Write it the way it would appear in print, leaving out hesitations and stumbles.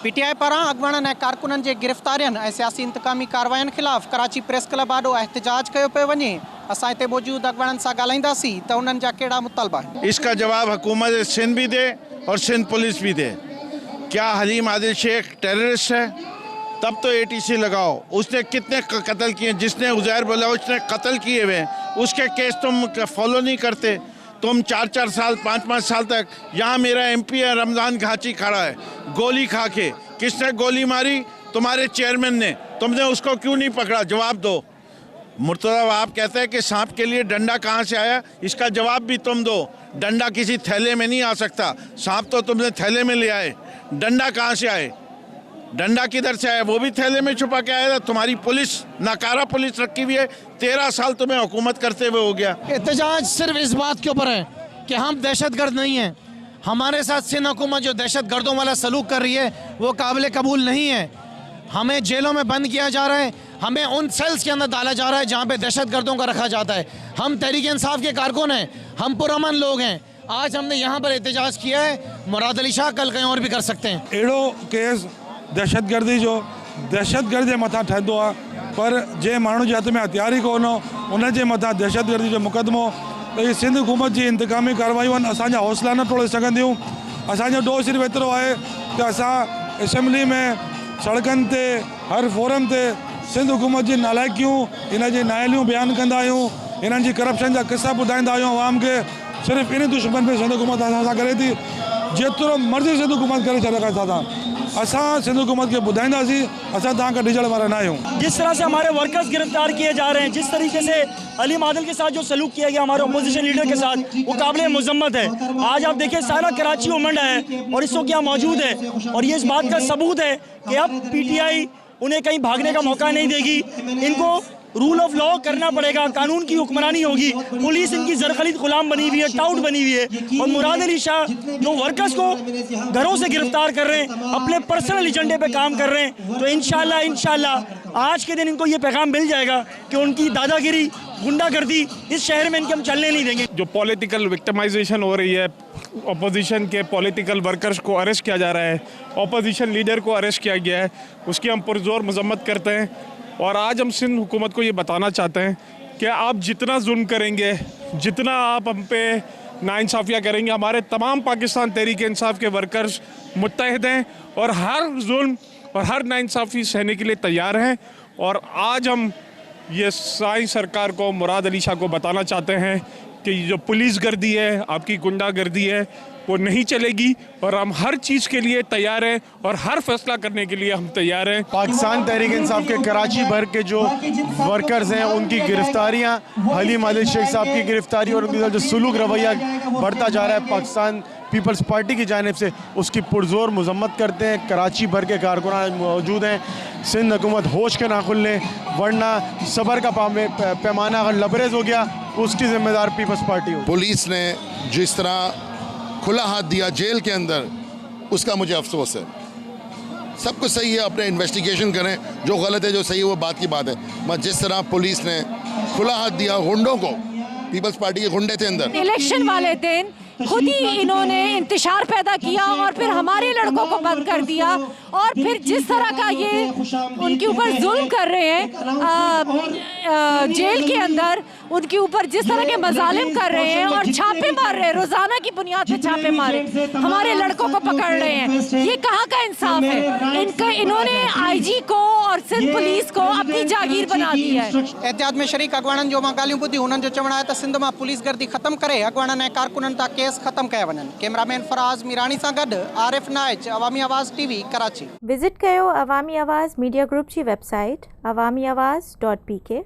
PTI पारां अॻुवाणनि ऐं कारकुननि जे गिरफ़्तारियुनि ऐं सियासी इंतकामी कार्रवाइनि ख़िलाफ़ कराची प्रेस क्लब आॾो एहतजाज कयो पियो वञे। असां हिते मौजूद अॻुवाणनि सां ॻाल्हाईंदासीं त उन्हनि जा कहिड़ा मुतालबा आहिनि। इसका जवाब हुकूमत सिंध भी दे और सिंध पुलिस भी दे। क्या हलीम आदिल शेख टेररिस्ट है? तब तो एटीसी लगाओ। उसने कितने कत्ल किए? जिसने उज़ैर बलोच ने कत्ल किए हुए उसके केस तुम फॉलो नहीं करते। तुम 4-4 साल 5-5 साल तक यहाँ मेरा एमपी है रमज़ान घाची खड़ा है गोली खा के। किसने गोली मारी? तुम्हारे चेयरमैन ने। तुमने उसको क्यों नहीं पकड़ा? जवाब दो। मुर्तज़ा आप कहते हैं कि सांप के लिए डंडा कहाँ से आया, इसका जवाब भी तुम दो। डंडा किसी थैले में नहीं आ सकता। सांप तो तुमने थैले में ले आए, डंडा कहाँ से आए? डंडा किधर से आया? वो भी थैले में छुपा के आया था। तुम्हारी पुलिस नाकारा पुलिस रखी हुई है। 13 साल तुम्हें हुकूमत करते हुए हो गया। एहतजाज सिर्फ इस बात के ऊपर है कि हम दहशतगर्द नहीं हैं। हमारे साथ सिंध हुकूमत जो दहशतगर्दों वाला सलूक कर रही है वो काबिल कबूल नहीं है। हमें जेलों में बंद किया जा रहा है, हमें उन सेल्स के अंदर डाला जा रहा है जहाँ पे दहशतगर्दों का रखा जाता है। हम तहरीक इंसाफ के कारकुन हैं, हम पुरअमन लोग हैं। आज हमने यहाँ पर एहतजाज किया है। मुराद अली शाह कल कहीं और भी कर सकते हैं। अड़ो केस दहशतगर्दी जो दहशतगर्द जे मथां ठहंदो आहे, पर जे माण्हू जे हथ में हथियार ई कोन हो उन जे मथां दहशतगर्दी जो मुक़दमो। त इहे सिंध हुकूमत जी इंतकामी कार्रवाइयूं आहिनि। असांजा हौसला न तोड़े सघंदियूं। असांजो ॾोह सिर्फ़ु एतिरो आहे कि असां असेंबली में सड़कनि ते हर फोरम ते सिंध हुकूमत जी नालाइकियूं इन जी नाइलियूं बयानु कंदा आहियूं, इन्हनि जी करप्शन जा किस्सा ॿुधाईंदा आहियूं आवाम खे। सिर्फ़ु इन दुश्मन पे सिंध हुकूमत असां सां करे थी। जेतिरो मर्ज़ी सिंध हुकूमत करे छॾे था असां सिंध हुकूमत के बुधाईंदासीं। असां तव्हां खां डिजण वारा न आहियूं। जिस तरह से हमारे वर्कर्स गिरफ्तार किए जा रहे हैं, जिस तरीके से हलीम आदिल के साथ जो सलूक किया गया हमारे अपोजिशन लीडर के साथ, वो काबिल मुज़म्मत है। आज आप देखिए सारा कराची उमंडा है और इस वक्त यहाँ मौजूद है और ये इस बात का सबूत है कि अब पीटीआई उन्हें कहीं भागने का मौका नहीं देगी। इनको रूल ऑफ लॉ करना पड़ेगा, कानून की हुक्मरानी होगी। पुलिस इनकी जरखलीद गुलाम बनी हुई है, टाउट बनी हुई है। और मुराद अली शाह जो वर्कर्स को घरों से गिरफ्तार कर रहे हैं, अपने पर्सनल एजेंडे पे काम कर रहे हैं, तो इंशाल्लाह आज के दिन इनको ये पैगाम मिल जाएगा कि उनकी दादागिरी गुंडागर्दी इस शहर में इनके हम चलने नहीं देंगे। जो पॉलिटिकल विक्टिमाइजेशन हो रही है, अपोजिशन के पॉलिटिकल वर्कर्स को अरेस्ट किया जा रहा है, अपोजिशन लीडर को अरेस्ट किया गया है, उसकी हम पुरजोर मजम्मत करते हैं। और आज हम सिंध हुकूमत को ये बताना चाहते हैं कि आप जितना जुल्म करेंगे, जितना आप हम पे नाइंसाफ़ियाँ करेंगे, हमारे तमाम पाकिस्तान तहरीक इंसाफ के वर्कर्स मुत्तहिद हैं और हर जुल्म और हर नाइंसाफ़ी सहने के लिए तैयार हैं। और आज हम ये साई सरकार को, मुराद अली शाह को बताना चाहते हैं कि जो पुलिस गर्दी है, आपकी गुंडागर्दी है, वो नहीं चलेगी और हम हर चीज़ के लिए तैयार हैं और हर फैसला करने के लिए हम तैयार हैं। पाकिस्तान तहरीक इंसाफ के कराची भर के जो वर्कर्स हैं उनकी गिरफ्तारियां, हलीम आदिल शेख साहब की गिरफ्तारी और उनके साथ जो सुलूक रवैया बढ़ता जा रहा है पाकिस्तान पीपल्स पार्टी की जानिब से, उसकी पुरजोर मजम्मत करते हैं। कराची भर के कारकुनान मौजूद हैं। सिंध हुकूमत होश के नाखुन लें, वरना सबर का पैमाना अगर लबरेज हो गया उसकी जिम्मेदार पीपल्स पार्टी हो। पुलिस ने जिस तरह खुला हाथ दिया जेल के अंदर, उसका मुझे अफसोस है। सब कुछ सही है, अपने इन्वेस्टिगेशन करें, जो गलत है जो सही है वो बात की बात है। मगर जिस तरह पुलिस ने खुला हाथ दिया गुंडों को, पीपल्स पार्टी के गुंडे थे अंदर। इलेक्शन वाले दिन खुद ही इन्होंने इंतशार पैदा किया और फिर हमारे लड़कों को बंद कर दिया। और फिर जिस तरह का ये उनके ऊपर जुल्म कर रहे हैं जेल के अंदर, उनके ऊपर जिस तरह के मजालिम कर रहे हैं और छापे मार रहे हैं, रोजाना की बुनियाद पे छापे मारे, हमारे लड़कों को पकड़ रहे हैं, ये कहाँ का इंसाफ है? इन्होंने आईजी को और सिंध पुलिस को अपनी जागीर बना दी है। एहतियात में शरीक अॻुवाणनि जो मां ॻाल्हियूं ॿुधियूं। उन्हनि जो चवणु आहे त सिंध मां पुलिस गर्दी ख़त्म करे अॻुवाणनि ऐं कारकुननि तां केस ख़त्म कया वञनि। कैमरामैन फराज़ मीरानी सां गॾु आरिफ नाइज, अवामी आवाज़ टीवी, कराची। विजिट कयो अवामी आवाज़ मीडिया ग्रुप जी वेबसाइट awamiawaz.pk।